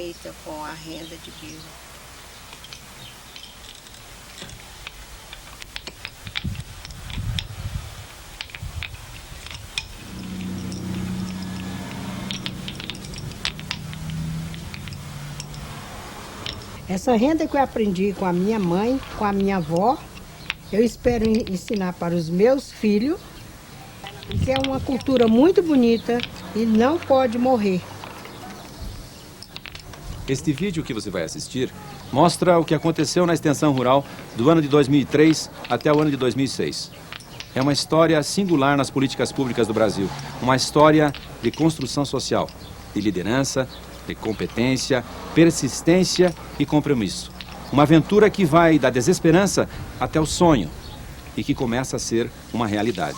feita com a renda de bico. Essa renda que eu aprendi com a minha mãe, com a minha avó, eu espero ensinar para os meus filhos, que é uma cultura muito bonita e não pode morrer. Este vídeo que você vai assistir mostra o que aconteceu na extensão rural do ano de 2003 até o ano de 2006. É uma história singular nas políticas públicas do Brasil. Uma história de construção social, de liderança, de competência, persistência e compromisso. Uma aventura que vai da desesperança até o sonho e que começa a ser uma realidade.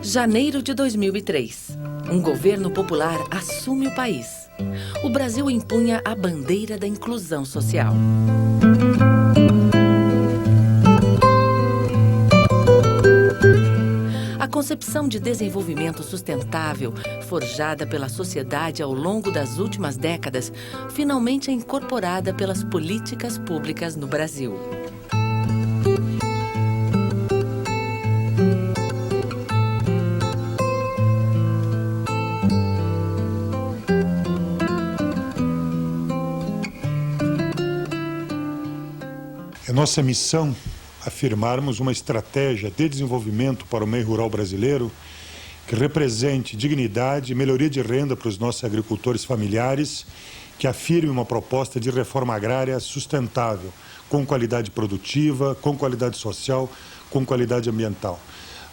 Janeiro de 2003. Um governo popular assume o país. O Brasil empunha a bandeira da inclusão social. A concepção de desenvolvimento sustentável, forjada pela sociedade ao longo das últimas décadas, finalmente é incorporada pelas políticas públicas no Brasil. É nossa missão afirmarmos uma estratégia de desenvolvimento para o meio rural brasileiro que represente dignidade e melhoria de renda para os nossos agricultores familiares, que afirme uma proposta de reforma agrária sustentável, com qualidade produtiva, com qualidade social, com qualidade ambiental.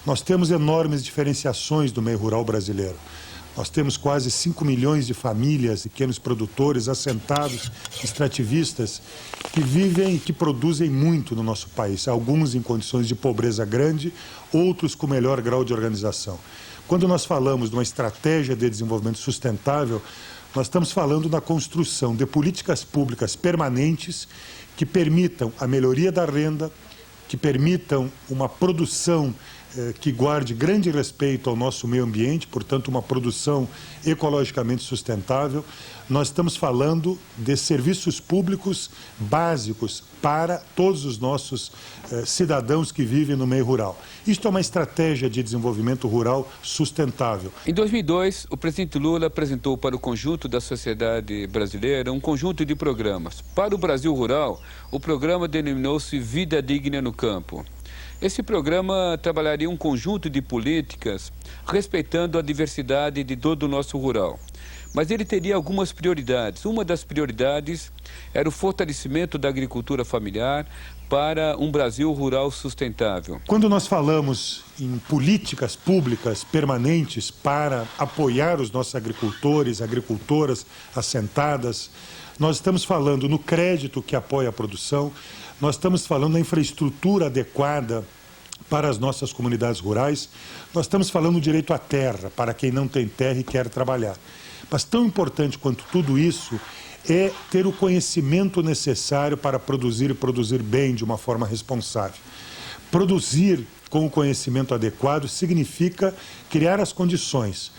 Nós temos enormes diferenciações do meio rural brasileiro. Nós temos quase 5 milhões de famílias, pequenos produtores, assentados, extrativistas, que vivem e que produzem muito no nosso país. Alguns em condições de pobreza grande, outros com melhor grau de organização. Quando nós falamos de uma estratégia de desenvolvimento sustentável, nós estamos falando da construção de políticas públicas permanentes que permitam a melhoria da renda, que permitam uma produção que guarde grande respeito ao nosso meio ambiente, portanto, uma produção ecologicamente sustentável. Nós estamos falando de serviços públicos básicos para todos os nossos cidadãos que vivem no meio rural. Isto é uma estratégia de desenvolvimento rural sustentável. Em 2002, o presidente Lula apresentou para o conjunto da sociedade brasileira um conjunto de programas. Para o Brasil Rural, o programa denominou-se Vida Digna no Campo. Esse programa trabalharia um conjunto de políticas respeitando a diversidade de todo o nosso rural. Mas ele teria algumas prioridades. Uma das prioridades era o fortalecimento da agricultura familiar para um Brasil rural sustentável. Quando nós falamos em políticas públicas permanentes para apoiar os nossos agricultores, agricultoras assentadas, nós estamos falando no crédito que apoia a produção, nós estamos falando na infraestrutura adequada para as nossas comunidades rurais, nós estamos falando do direito à terra, para quem não tem terra e quer trabalhar. Mas tão importante quanto tudo isso é ter o conhecimento necessário para produzir e produzir bem de uma forma responsável. Produzir com o conhecimento adequado significa criar as condições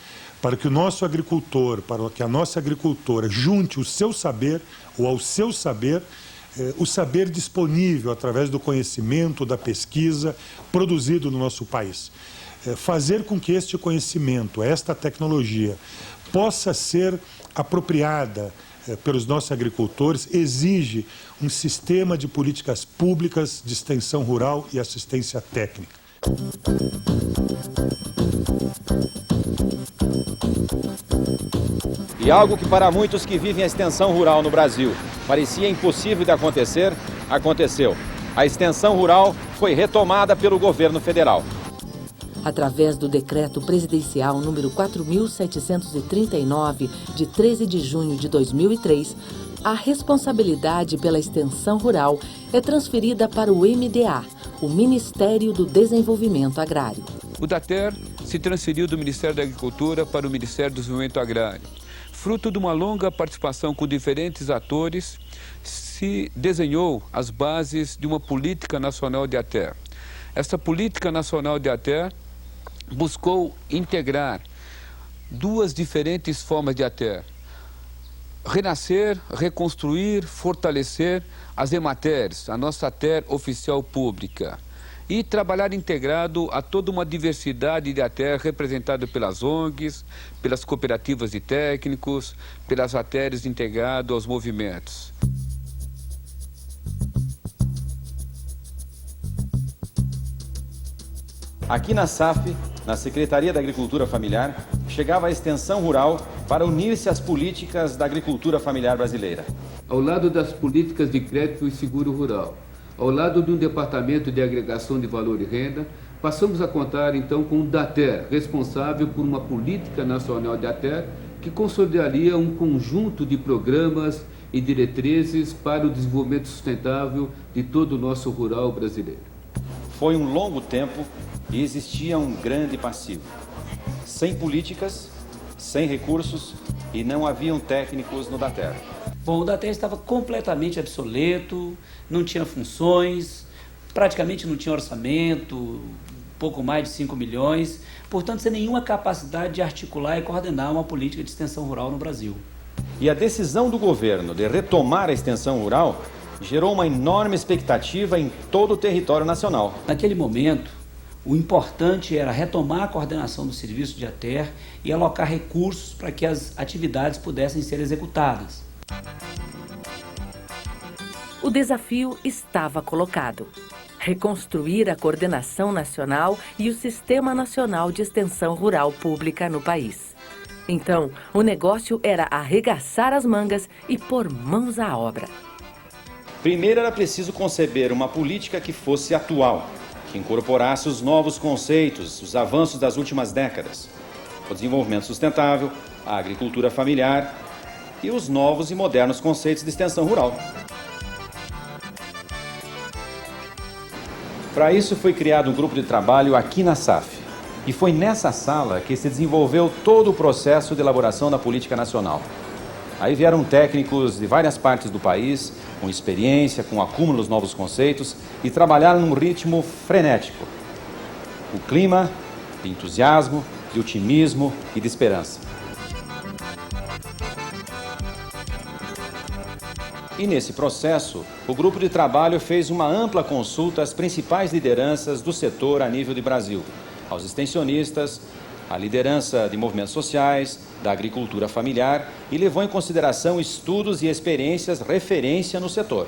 para que o nosso agricultor, para que a nossa agricultora junte o seu saber ou ao seu saber, o saber disponível através do conhecimento, da pesquisa, produzido no nosso país. Fazer com que este conhecimento, esta tecnologia, possa ser apropriada pelos nossos agricultores, exige um sistema de políticas públicas de extensão rural e assistência técnica. E algo que para muitos que vivem a extensão rural no Brasil parecia impossível de acontecer, aconteceu. A extensão rural foi retomada pelo governo federal. Através do decreto presidencial número 4.739, de 13 de junho de 2003, a responsabilidade pela extensão rural é transferida para o MDA, o Ministério do Desenvolvimento Agrário. O DATER se transferiu do Ministério da Agricultura para o Ministério do Desenvolvimento Agrário. Fruto de uma longa participação com diferentes atores, se desenhou as bases de uma política nacional de ATER. Essa política nacional de ATER buscou integrar duas diferentes formas de ATER. Renascer, reconstruir, fortalecer as EMATERs, a nossa ATER oficial pública. E trabalhar integrado a toda uma diversidade de ATER representada pelas ONGs, pelas cooperativas de técnicos, pelas ATERs integrado aos movimentos. Aqui na SAF, na Secretaria da Agricultura Familiar, chegava a extensão rural para unir-se às políticas da agricultura familiar brasileira. Ao lado das políticas de crédito e seguro rural, ao lado de um departamento de agregação de valor e renda, passamos a contar então com o DATER, responsável por uma política nacional de ATER que consolidaria um conjunto de programas e diretrizes para o desenvolvimento sustentável de todo o nosso rural brasileiro. Foi um longo tempo e existia um grande passivo. Sem políticas, sem recursos e não haviam técnicos no DATER. Bom, o DATER estava completamente obsoleto, não tinha funções, praticamente não tinha orçamento, pouco mais de 5 milhões, portanto, sem nenhuma capacidade de articular e coordenar uma política de extensão rural no Brasil. E a decisão do governo de retomar a extensão rural gerou uma enorme expectativa em todo o território nacional. Naquele momento, o importante era retomar a coordenação do serviço de ATER e alocar recursos para que as atividades pudessem ser executadas. O desafio estava colocado: reconstruir a coordenação nacional e o Sistema Nacional de Extensão Rural Pública no país. Então, o negócio era arregaçar as mangas e pôr mãos à obra. Primeiro era preciso conceber uma política que fosse atual, que incorporasse os novos conceitos, os avanços das últimas décadas, o desenvolvimento sustentável, a agricultura familiar e os novos e modernos conceitos de extensão rural. Para isso foi criado um grupo de trabalho aqui na SAF. E foi nessa sala que se desenvolveu todo o processo de elaboração da política nacional. Aí vieram técnicos de várias partes do país, com experiência, com acúmulo dos novos conceitos, e trabalharam num ritmo frenético. O clima de entusiasmo, de otimismo e de esperança. E nesse processo, o grupo de trabalho fez uma ampla consulta às principais lideranças do setor a nível de Brasil, aos extensionistas, à liderança de movimentos sociais, da agricultura familiar e levou em consideração estudos e experiências referência no setor.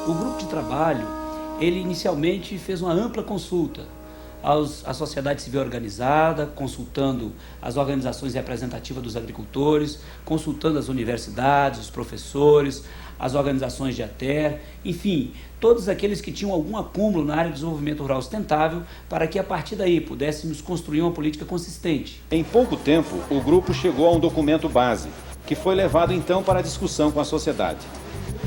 O grupo de trabalho, ele inicialmente fez uma ampla consulta à sociedade civil organizada, consultando as organizações representativas dos agricultores, consultando as universidades, os professores, as organizações de ATER, enfim, todos aqueles que tinham algum acúmulo na área de desenvolvimento rural sustentável, para que a partir daí pudéssemos construir uma política consistente. Em pouco tempo, o grupo chegou a um documento base, que foi levado então para a discussão com a sociedade.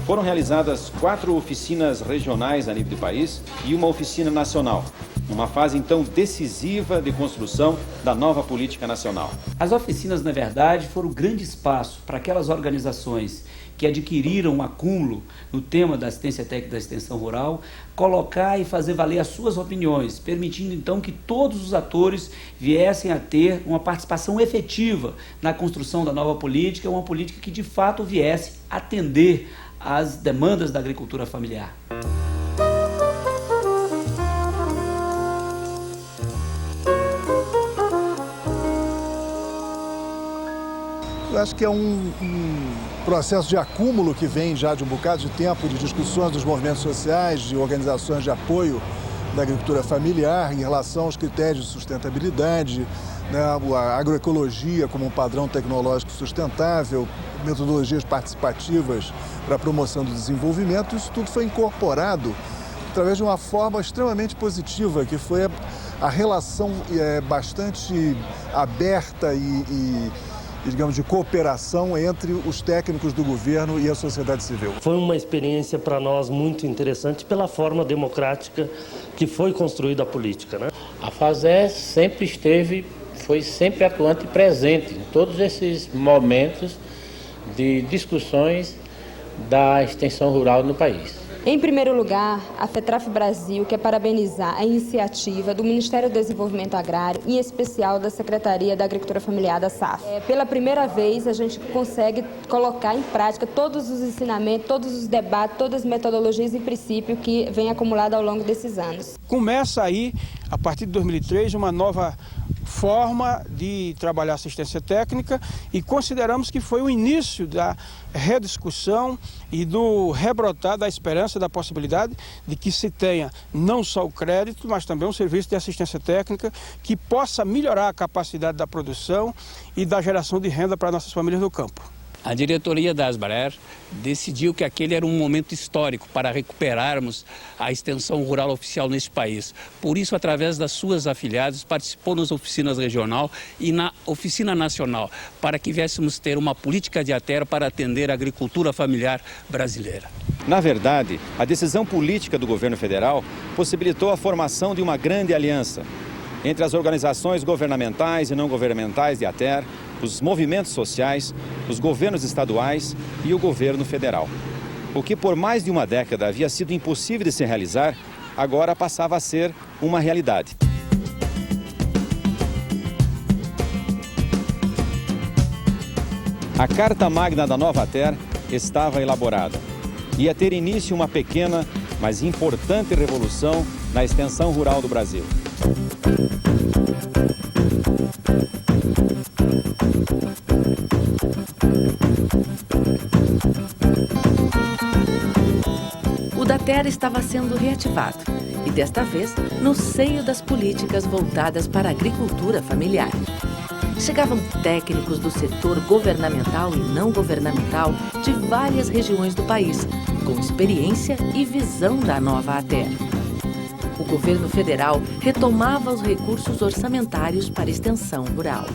Foram realizadas 4 oficinas regionais a nível do país e uma oficina nacional, numa fase então decisiva de construção da nova política nacional. As oficinas, na verdade, foram um grande espaço para aquelas organizações que adquiriram um acúmulo no tema da assistência técnica da extensão rural, colocar e fazer valer as suas opiniões, permitindo então que todos os atores viessem a ter uma participação efetiva na construção da nova política, uma política que de fato viesse atender às demandas da agricultura familiar. Eu acho que é um processo de acúmulo que vem já de um bocado de tempo, de discussões dos movimentos sociais, de organizações de apoio da agricultura familiar em relação aos critérios de sustentabilidade, né, a agroecologia como um padrão tecnológico sustentável, metodologias participativas para a promoção do desenvolvimento. Isso tudo foi incorporado através de uma forma extremamente positiva, que foi a relação bastante aberta e, digamos, de cooperação entre os técnicos do governo e a sociedade civil. Foi uma experiência para nós muito interessante pela forma democrática que foi construída a política, né? A FASER foi sempre atuante e presente em todos esses momentos de discussões da extensão rural no país. Em primeiro lugar, a FETRAF Brasil quer parabenizar a iniciativa do Ministério do Desenvolvimento Agrário, em especial da Secretaria da Agricultura Familiar da SAF. Pela primeira vez, a gente consegue colocar em prática todos os ensinamentos, todos os debates, todas as metodologias e princípios que vem acumulado ao longo desses anos. Começa aí, a partir de 2003, uma nova forma de trabalhar assistência técnica e consideramos que foi o início da rediscussão e do rebrotar da esperança, da possibilidade de que se tenha não só o crédito, mas também um serviço de assistência técnica que possa melhorar a capacidade da produção e da geração de renda para nossas famílias no campo. A diretoria da Asbarer decidiu que aquele era um momento histórico para recuperarmos a extensão rural oficial nesse país. Por isso, através das suas afiliadas, participou nas oficinas regional e na oficina nacional, para que viéssemos ter uma política de ATER para atender a agricultura familiar brasileira. Na verdade, a decisão política do governo federal possibilitou a formação de uma grande aliança entre as organizações governamentais e não governamentais de ATER, os movimentos sociais, os governos estaduais e o governo federal. O que por mais de uma década havia sido impossível de se realizar, agora passava a ser uma realidade. A Carta Magna da nova ATER estava elaborada. Ia ter início uma pequena, mas importante revolução na extensão rural do Brasil. O DATER estava sendo reativado e, desta vez, no seio das políticas voltadas para a agricultura familiar. Chegavam técnicos do setor governamental e não governamental de várias regiões do país, com experiência e visão da nova ATER. O governo federal retomava os recursos orçamentários para a extensão rural.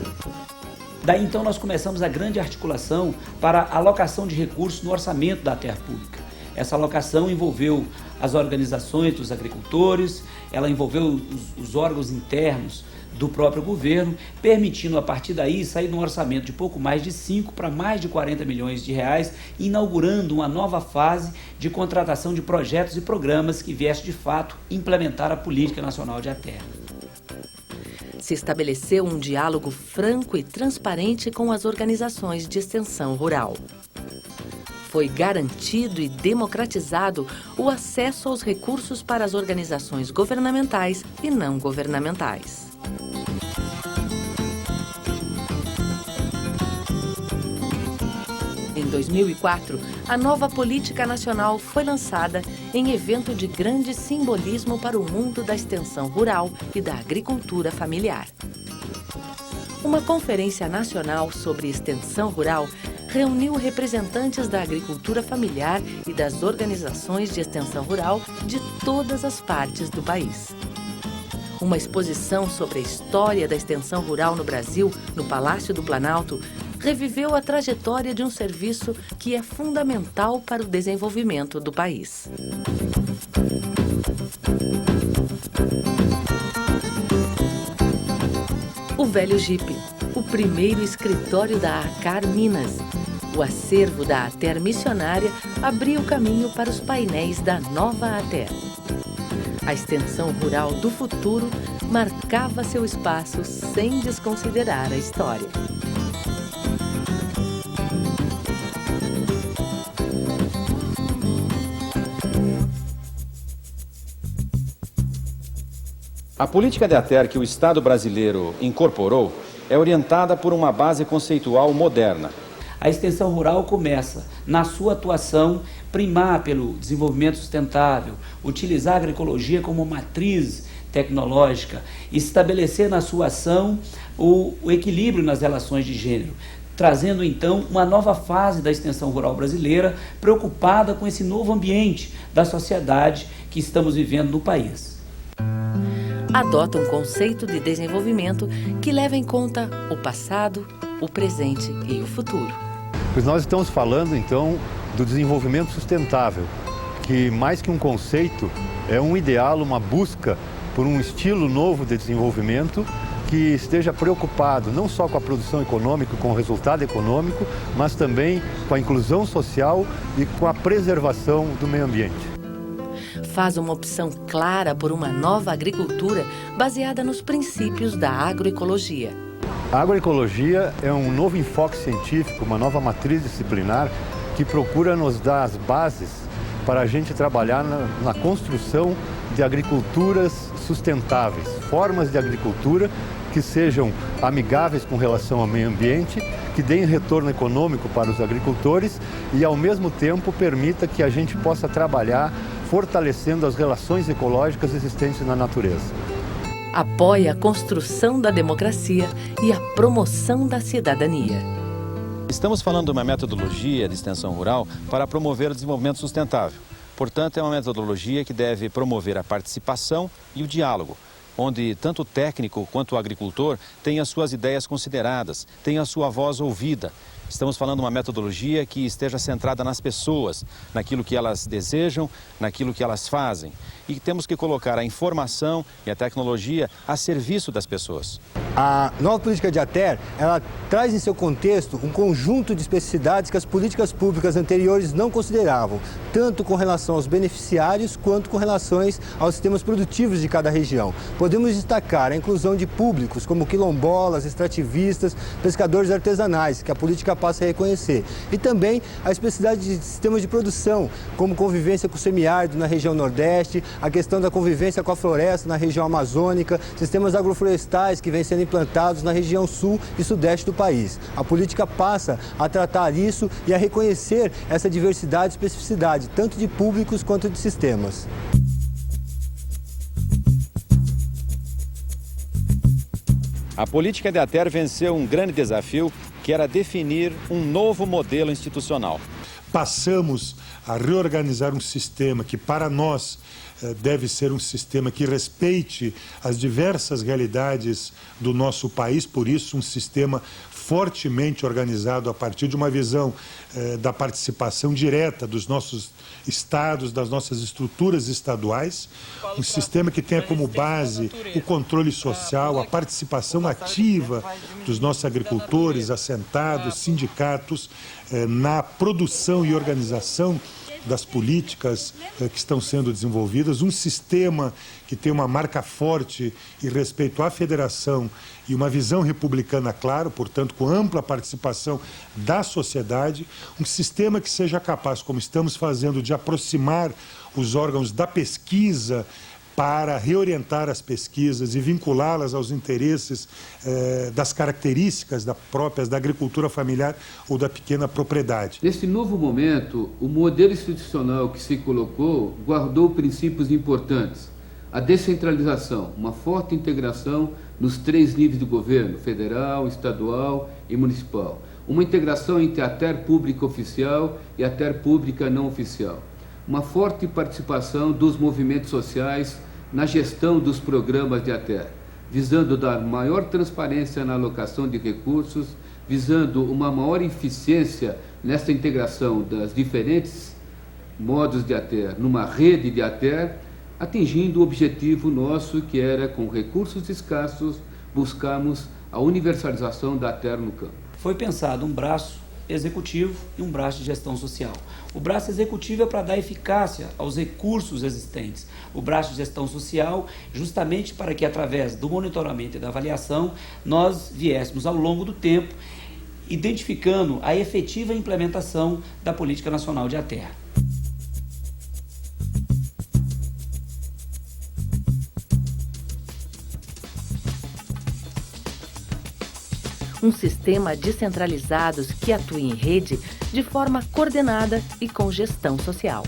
Daí então nós começamos a grande articulação para a alocação de recursos no orçamento da ATER pública. Essa alocação envolveu as organizações dos agricultores, ela envolveu os órgãos internos do próprio governo, permitindo a partir daí sair de um orçamento de pouco mais de 5 para mais de 40 milhões de reais, inaugurando uma nova fase de contratação de projetos e programas que viessem de fato implementar a Política Nacional de ATER. Se estabeleceu um diálogo franco e transparente com as organizações de extensão rural. Foi garantido e democratizado o acesso aos recursos para as organizações governamentais e não governamentais. Em 2004, a nova Política Nacional foi lançada em evento de grande simbolismo para o mundo da extensão rural e da agricultura familiar. Uma conferência nacional sobre extensão rural reuniu representantes da agricultura familiar e das organizações de extensão rural de todas as partes do país. Uma exposição sobre a história da extensão rural no Brasil, no Palácio do Planalto, reviveu a trajetória de um serviço que é fundamental para o desenvolvimento do país. O Velho Jipe, o primeiro escritório da ACAR Minas. O acervo da ATER missionária abriu o caminho para os painéis da nova ATER. A extensão rural do futuro marcava seu espaço sem desconsiderar a história. A política de ATER que o Estado brasileiro incorporou é orientada por uma base conceitual moderna. A extensão rural começa na sua atuação primar pelo desenvolvimento sustentável, utilizar a agroecologia como matriz tecnológica, estabelecer na sua ação o equilíbrio nas relações de gênero, trazendo então uma nova fase da extensão rural brasileira, preocupada com esse novo ambiente da sociedade que estamos vivendo no país. Adota um conceito de desenvolvimento que leva em conta o passado, o presente e o futuro. Pois nós estamos falando então do desenvolvimento sustentável, que mais que um conceito é um ideal, uma busca por um estilo novo de desenvolvimento que esteja preocupado não só com a produção econômica, com o resultado econômico, mas também com a inclusão social e com a preservação do meio ambiente. Faz uma opção clara por uma nova agricultura baseada nos princípios da agroecologia. A agroecologia é um novo enfoque científico, uma nova matriz disciplinar que procura nos dar as bases para a gente trabalhar na construção de agriculturas sustentáveis, formas de agricultura que sejam amigáveis com relação ao meio ambiente, que deem retorno econômico para os agricultores e, ao mesmo tempo, permita que a gente possa trabalhar fortalecendo as relações ecológicas existentes na natureza. Apoia a construção da democracia e a promoção da cidadania. Estamos falando de uma metodologia de extensão rural para promover o desenvolvimento sustentável. Portanto, é uma metodologia que deve promover a participação e o diálogo, onde tanto o técnico quanto o agricultor têm as suas ideias consideradas, têm a sua voz ouvida. Estamos falando de uma metodologia que esteja centrada nas pessoas, naquilo que elas desejam, naquilo que elas fazem. E temos que colocar a informação e a tecnologia a serviço das pessoas. A nova política de ATER, ela traz em seu contexto um conjunto de especificidades que as políticas públicas anteriores não consideravam, tanto com relação aos beneficiários quanto com relação aos sistemas produtivos de cada região. Podemos destacar a inclusão de públicos como quilombolas, extrativistas, pescadores artesanais, que a política passa a reconhecer. E também a especificidade de sistemas de produção, como convivência com o semiárido na região Nordeste, a questão da convivência com a floresta na região amazônica, sistemas agroflorestais que vêm sendo implantados na região sul e sudeste do país. A política passa a tratar isso e a reconhecer essa diversidade e especificidade, tanto de públicos quanto de sistemas. A política de ATER venceu um grande desafio, que era definir um novo modelo institucional. Passamos a reorganizar um sistema que, para nós, deve ser um sistema que respeite as diversas realidades do nosso país, por isso um sistema fortemente organizado a partir de uma visão da participação direta dos nossos estados, das nossas estruturas estaduais, um sistema que tenha como base o controle social, a participação ativa dos nossos agricultores, assentados, sindicatos, na produção e organização das políticas que estão sendo desenvolvidas, um sistema que tem uma marca forte e respeito à federação e uma visão republicana clara, portanto, com ampla participação da sociedade, um sistema que seja capaz, como estamos fazendo, de aproximar os órgãos da pesquisa para reorientar as pesquisas e vinculá-las aos interesses das características próprias da agricultura familiar ou da pequena propriedade. Nesse novo momento, o modelo institucional que se colocou guardou princípios importantes. A descentralização, uma forte integração nos 3 níveis do governo, federal, estadual e municipal. Uma integração entre a ATER pública oficial e a ATER pública não oficial. Uma forte participação dos movimentos sociais na gestão dos programas de ATER, visando dar maior transparência na alocação de recursos, visando uma maior eficiência nessa integração das diferentes modos de ATER numa rede de ATER, atingindo o objetivo nosso, que era, com recursos escassos, buscarmos a universalização da ATER no campo. Foi pensado um braço executivo e um braço de gestão social. O braço executivo é para dar eficácia aos recursos existentes. O braço de gestão social, justamente para que, através do monitoramento e da avaliação, nós viéssemos ao longo do tempo identificando a efetiva implementação da Política Nacional de ATER. um sistema descentralizado que atua em rede de forma coordenada e com gestão social.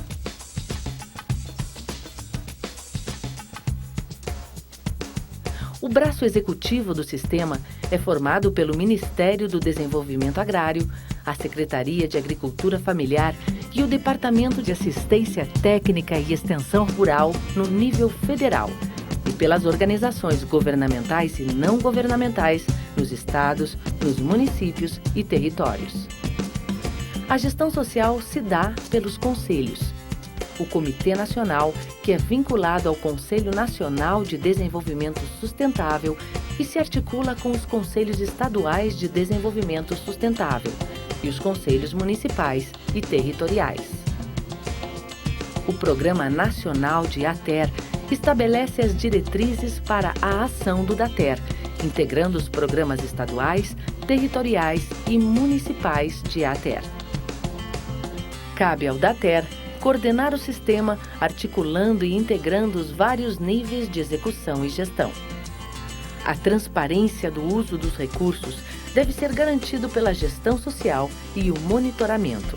O braço executivo do sistema é formado pelo Ministério do Desenvolvimento Agrário, a Secretaria de Agricultura Familiar e o Departamento de Assistência Técnica e Extensão Rural no nível federal, e pelas organizações governamentais e não governamentais nos estados, nos municípios e territórios. A gestão social se dá pelos conselhos. O Comitê Nacional, que é vinculado ao Conselho Nacional de Desenvolvimento Sustentável e se articula com os Conselhos Estaduais de Desenvolvimento Sustentável e os Conselhos Municipais e Territoriais. O Programa Nacional de ATER estabelece as diretrizes para a ação do DATER, integrando os programas estaduais, territoriais e municipais de ATER. Cabe ao DATER coordenar o sistema, articulando e integrando os vários níveis de execução e gestão. A transparência do uso dos recursos deve ser garantido pela gestão social e o monitoramento.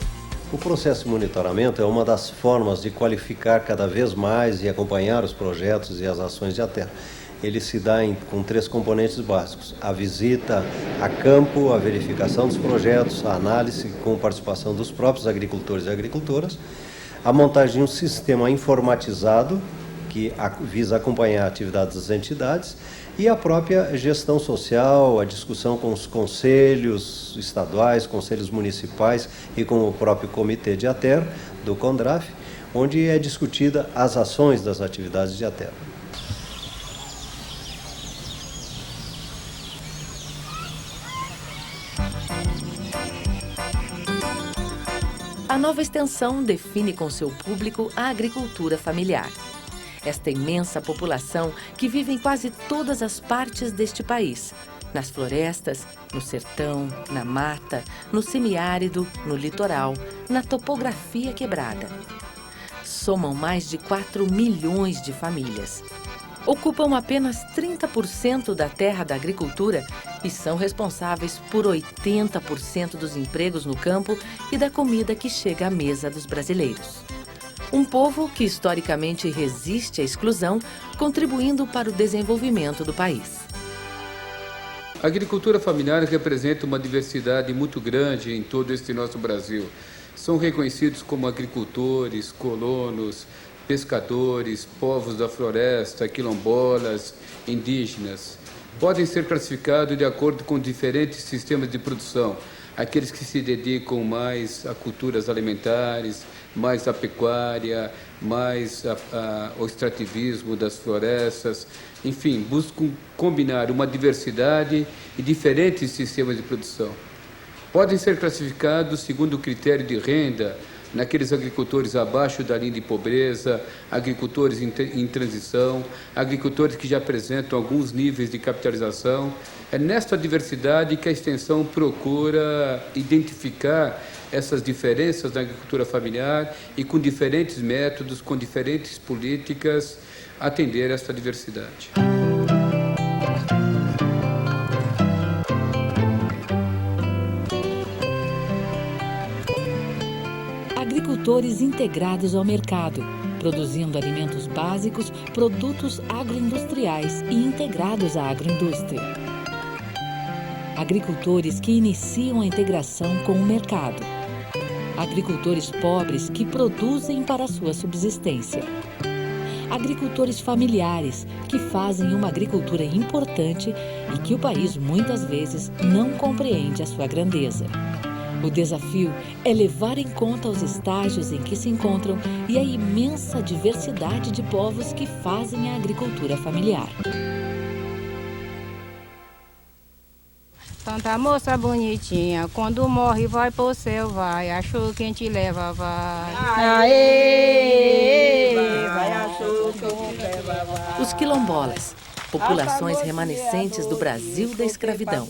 O processo de monitoramento é uma das formas de qualificar cada vez mais e acompanhar os projetos e as ações de ATER. Ele se dá com 3 componentes básicos: a visita a campo, a verificação dos projetos, a análise com participação dos próprios agricultores e agricultoras, a montagem de um sistema informatizado que visa acompanhar a atividade das entidades e a própria gestão social, a discussão com os conselhos estaduais, conselhos municipais e com o próprio comitê de ATER, do CONDRAF, onde é discutida as ações das atividades de ATER. A nova extensão define com seu público a agricultura familiar. Esta imensa população que vive em quase todas as partes deste país, nas florestas, no sertão, na mata, no semiárido, no litoral, na topografia quebrada. Somam mais de 4 milhões de famílias. Ocupam apenas 30% da terra da agricultura e são responsáveis por 80% dos empregos no campo e da comida que chega à mesa dos brasileiros. Um povo que historicamente resiste à exclusão, contribuindo para o desenvolvimento do país. A agricultura familiar representa uma diversidade muito grande em todo este nosso Brasil. São reconhecidos como agricultores, colonos, pescadores, povos da floresta, quilombolas, indígenas. Podem ser classificados de acordo com diferentes sistemas de produção. Aqueles que se dedicam mais a culturas alimentares, mais à pecuária, mais ao extrativismo das florestas. Enfim, buscam combinar uma diversidade e diferentes sistemas de produção. Podem ser classificados segundo o critério de renda, naqueles agricultores abaixo da linha de pobreza, agricultores em transição, agricultores que já apresentam alguns níveis de capitalização. É nesta diversidade que a extensão procura identificar essas diferenças na agricultura familiar e, com diferentes métodos, com diferentes políticas, atender esta diversidade. Agricultores integrados ao mercado, produzindo alimentos básicos, produtos agroindustriais e integrados à agroindústria. Agricultores que iniciam a integração com o mercado. Agricultores pobres que produzem para a sua subsistência. Agricultores familiares que fazem uma agricultura importante e que o país muitas vezes não compreende a sua grandeza. O desafio é levar em conta os estágios em que se encontram e a imensa diversidade de povos que fazem a agricultura familiar. Tanta moça bonitinha, quando morre vai pro céu, vai, achou quem te leva, vai. Aê, vai, achou quem te leva, vai. Os quilombolas, populações remanescentes do Brasil da escravidão.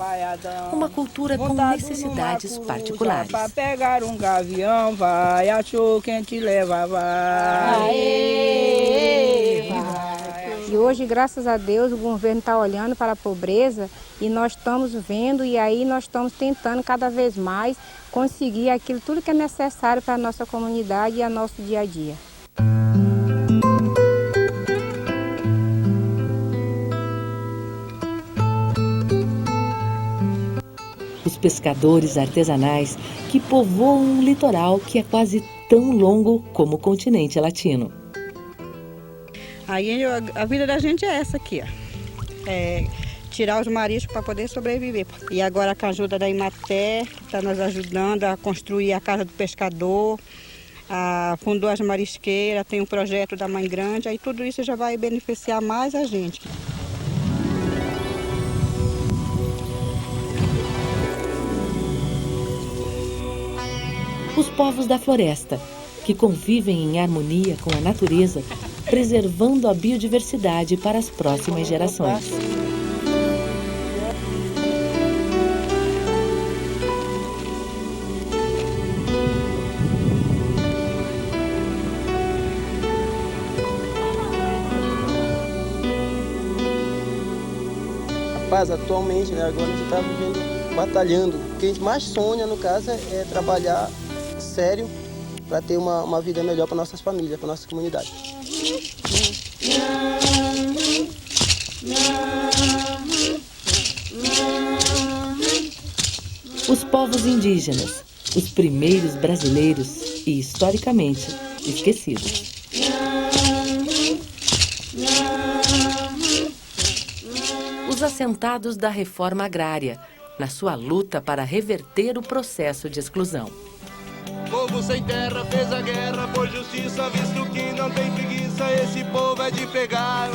Uma cultura com necessidades particulares. Para pegar um gavião, vai, achou quem te leva, vai. Aê, vai. E hoje, graças a Deus, o governo está olhando para a pobreza e nós estamos vendo e aí nós estamos tentando cada vez mais conseguir aquilo tudo que é necessário para a nossa comunidade e ao nosso dia a dia. Os pescadores artesanais que povoam um litoral que é quase tão longo como o continente latino. Aí a vida da gente é essa aqui, ó. É tirar os mariscos para poder sobreviver. E agora com a ajuda da Imater, que está nos ajudando a construir a casa do pescador, fundou as marisqueiras, tem um projeto da Mãe Grande, aí tudo isso já vai beneficiar mais a gente. Os povos da floresta, que convivem em harmonia com a natureza, preservando a biodiversidade para as próximas gerações. Rapaz, atualmente, né, agora a gente está vivendo, batalhando. O que a gente mais sonha, no caso, é trabalhar sério para ter uma vida melhor para nossas famílias, para nossa comunidade. Os povos indígenas, os primeiros brasileiros e, historicamente, esquecidos. Os assentados da reforma agrária, na sua luta para reverter o processo de exclusão. Povo sem terra fez a guerra por justiça, visto que não tem preguiça, esse povo é de pegar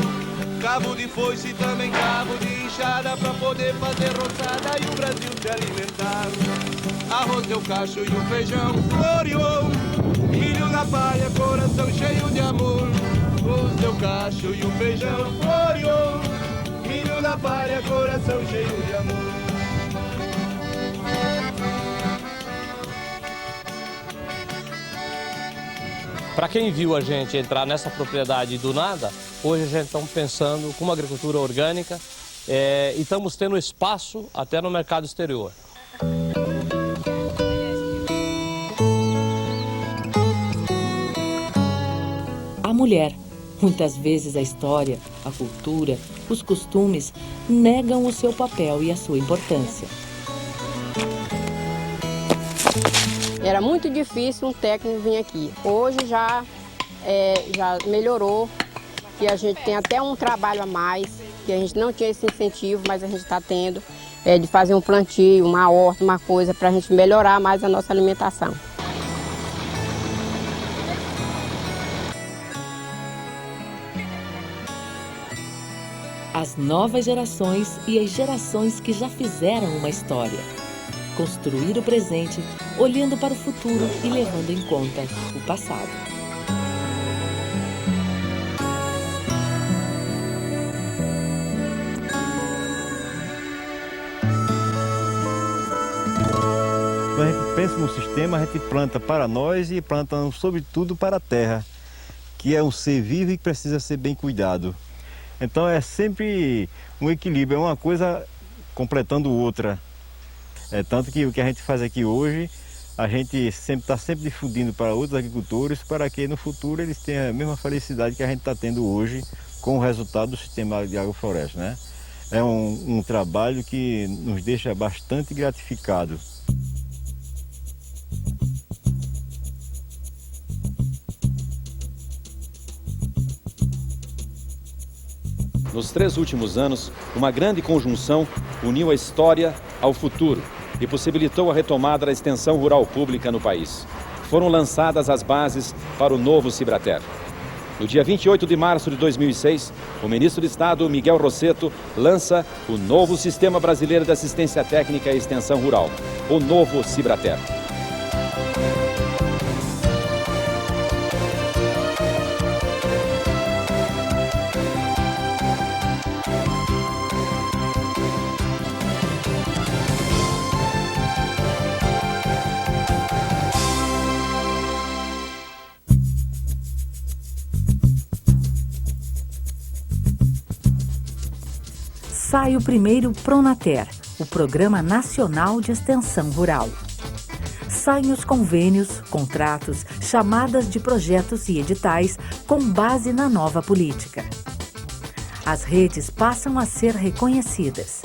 cabo de foice e também cabo de enxada pra poder fazer roçada e o Brasil se alimentar. Arroz deu cacho e o feijão floreou, milho na palha, coração cheio de amor. Arroz deu cacho e o feijão floreou, milho na palha, coração cheio de amor. Para quem viu a gente entrar nessa propriedade do nada, hoje a gente está pensando com uma agricultura orgânica e estamos tendo espaço até no mercado exterior. A mulher, muitas vezes a história, a cultura, os costumes negam o seu papel e a sua importância. Era muito difícil um técnico vir aqui. Hoje já melhorou, que a gente tem até um trabalho a mais, que a gente não tinha esse incentivo, mas a gente está tendo, de fazer um plantio, uma horta, uma coisa, para a gente melhorar mais a nossa alimentação. As novas gerações e as gerações que já fizeram uma história. Construir o presente, olhando para o futuro e levando em conta o passado. Quando a gente pensa no sistema, a gente planta para nós e planta, sobretudo, para a terra, que é um ser vivo e precisa ser bem cuidado. Então é sempre um equilíbrio, é uma coisa completando outra. É tanto que o que a gente faz aqui hoje, a gente está sempre difundindo para outros agricultores para que no futuro eles tenham a mesma felicidade que a gente está tendo hoje com o resultado do sistema de agrofloresta, né? É um trabalho que nos deixa bastante gratificado. Nos 3 últimos anos, uma grande conjunção uniu a história ao futuro e possibilitou a retomada da extensão rural pública no país. Foram lançadas as bases para o novo Cibrater. No dia 28 de março de 2006, o ministro de Estado, Miguel Rossetto, lança o novo Sistema Brasileiro de Assistência Técnica e Extensão Rural, o novo Cibrater. sai o primeiro Pronater, o Programa Nacional de Extensão Rural. Saem os convênios, contratos, chamadas de projetos e editais com base na nova política. As redes passam a ser reconhecidas.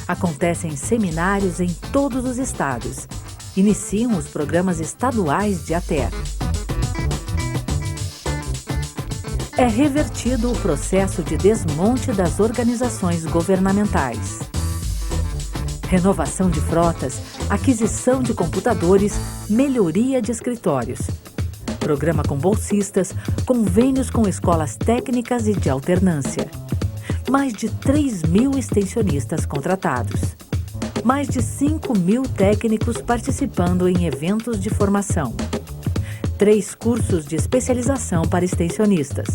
Acontecem seminários em todos os estados. Iniciam os programas estaduais de ATER. É revertido o processo de desmonte das organizações governamentais. Renovação de frotas, aquisição de computadores, melhoria de escritórios. Programa com bolsistas, convênios com escolas técnicas e de alternância. Mais de 3.000 extensionistas contratados. Mais de 5.000 técnicos participando em eventos de formação. 3 cursos de especialização para extensionistas.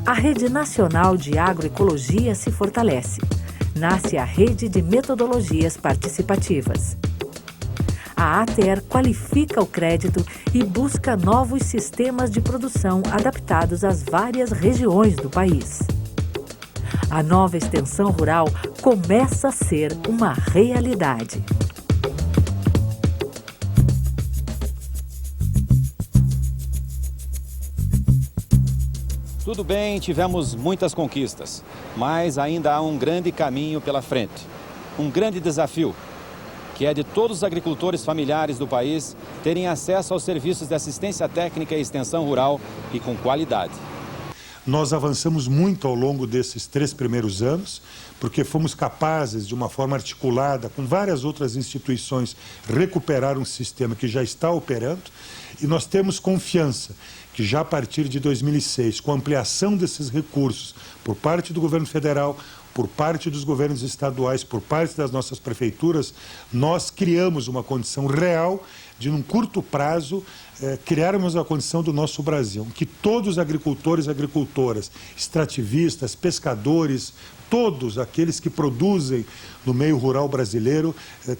A Rede Nacional de Agroecologia se fortalece. Nasce a Rede de Metodologias Participativas. A ATER qualifica o crédito e busca novos sistemas de produção adaptados às várias regiões do país. A nova extensão rural começa a ser uma realidade. Tudo bem, tivemos muitas conquistas, mas ainda há um grande caminho pela frente. Um grande desafio, que é de todos os agricultores familiares do país terem acesso aos serviços de assistência técnica e extensão rural e com qualidade. Nós avançamos muito ao longo desses 3 primeiros anos, porque fomos capazes, de uma forma articulada, com várias outras instituições, recuperar um sistema que já está operando, e nós temos confiança que já a partir de 2006, com a ampliação desses recursos por parte do governo federal, por parte dos governos estaduais, por parte das nossas prefeituras, nós criamos uma condição real de, num curto prazo, criarmos a condição do nosso Brasil, que todos os agricultores e agricultoras, extrativistas, pescadores, todos aqueles que produzem no meio rural brasileiro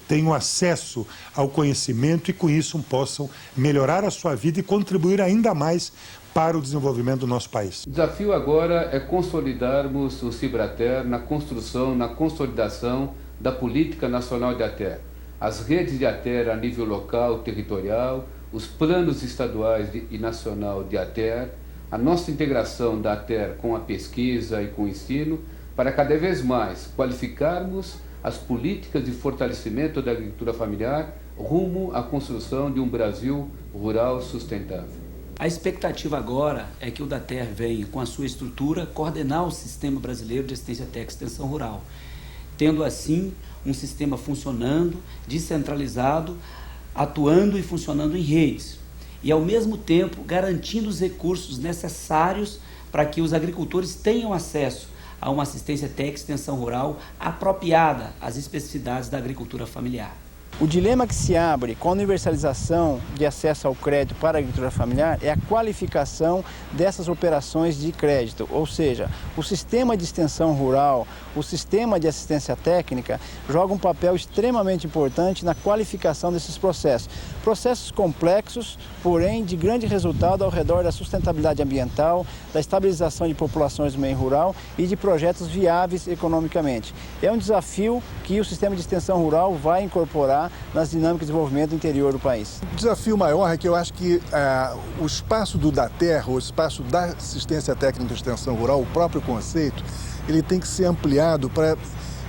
tenham acesso ao conhecimento e com isso possam melhorar a sua vida e contribuir ainda mais para o desenvolvimento do nosso país. O desafio agora é consolidarmos o Cibrater na construção, na consolidação da política nacional de ATER. As redes de ATER a nível local, territorial, os planos estaduais e nacional de ATER, a nossa integração da ATER com a pesquisa e com o ensino, para cada vez mais qualificarmos as políticas de fortalecimento da agricultura familiar rumo à construção de um Brasil rural sustentável. A expectativa agora é que o DATER venha, com a sua estrutura, coordenar o Sistema Brasileiro de Assistência Técnica e Extensão Rural, tendo assim um sistema funcionando, descentralizado, atuando e funcionando em redes, e ao mesmo tempo garantindo os recursos necessários para que os agricultores tenham acesso a uma assistência técnica e extensão rural apropriada às especificidades da agricultura familiar. O dilema que se abre com a universalização de acesso ao crédito para a agricultura familiar é a qualificação dessas operações de crédito, ou seja, o sistema de extensão rural, o sistema de assistência técnica joga um papel extremamente importante na qualificação desses processos. Processos complexos, porém de grande resultado ao redor da sustentabilidade ambiental, da estabilização de populações do meio rural e de projetos viáveis economicamente. É um desafio que o sistema de extensão rural vai incorporar nas dinâmicas de desenvolvimento do interior do país. O desafio maior é que eu acho que o espaço do DATER, o espaço da assistência técnica e extensão rural, o próprio conceito, ele tem que ser ampliado para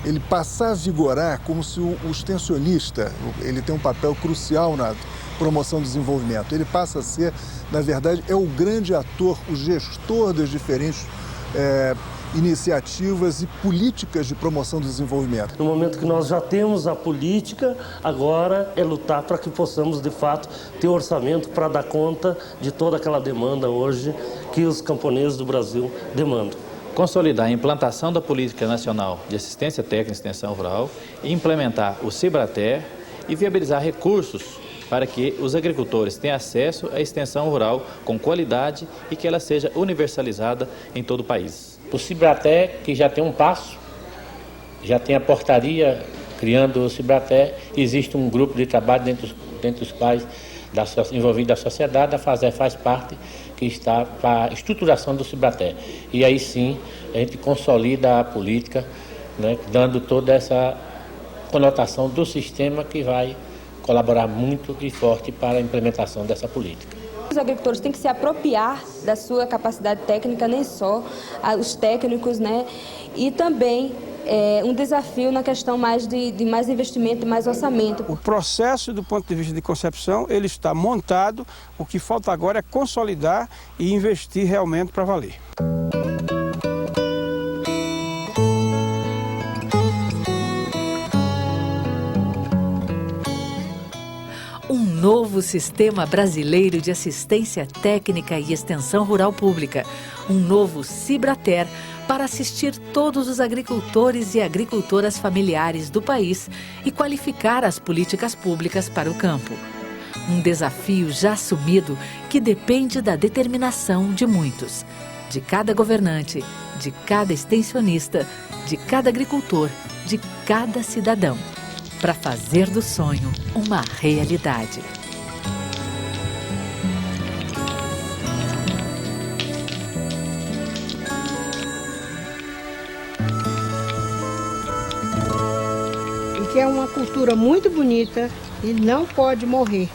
ele passar a vigorar como se o extensionista, ele tem um papel crucial na promoção do desenvolvimento. Ele passa a ser, na verdade, é o grande ator, o gestor das diferentes iniciativas e políticas de promoção do desenvolvimento. No momento que nós já temos a política, agora é lutar para que possamos, de fato, ter orçamento para dar conta de toda aquela demanda hoje que os camponeses do Brasil demandam. Consolidar a implantação da Política Nacional de Assistência Técnica e Extensão Rural, implementar o Cibrater e viabilizar recursos para que os agricultores tenham acesso à extensão rural com qualidade e que ela seja universalizada em todo o país. O Cibrater, que já tem um passo, já tem a portaria criando o Cibrater, existe um grupo de trabalho dentro dos quais envolvido da sociedade, a FASER faz parte, que está para a estruturação do Cibrater. E aí sim, a gente consolida a política né, dando toda essa conotação do sistema que vai colaborar muito e forte para a implementação dessa política. Os agricultores têm que se apropriar da sua capacidade técnica, nem só os técnicos, né? E também um desafio na questão mais de mais investimento e mais orçamento. O processo, do ponto de vista de concepção, ele está montado, o que falta agora é consolidar e investir realmente para valer. Um novo sistema brasileiro de assistência técnica e extensão rural pública, um novo Cibrater, para assistir todos os agricultores e agricultoras familiares do país e qualificar as políticas públicas para o campo. Um desafio já assumido que depende da determinação de muitos, de cada governante, de cada extensionista, de cada agricultor, de cada cidadão, para fazer do sonho uma realidade. Que é uma cultura muito bonita e não pode morrer.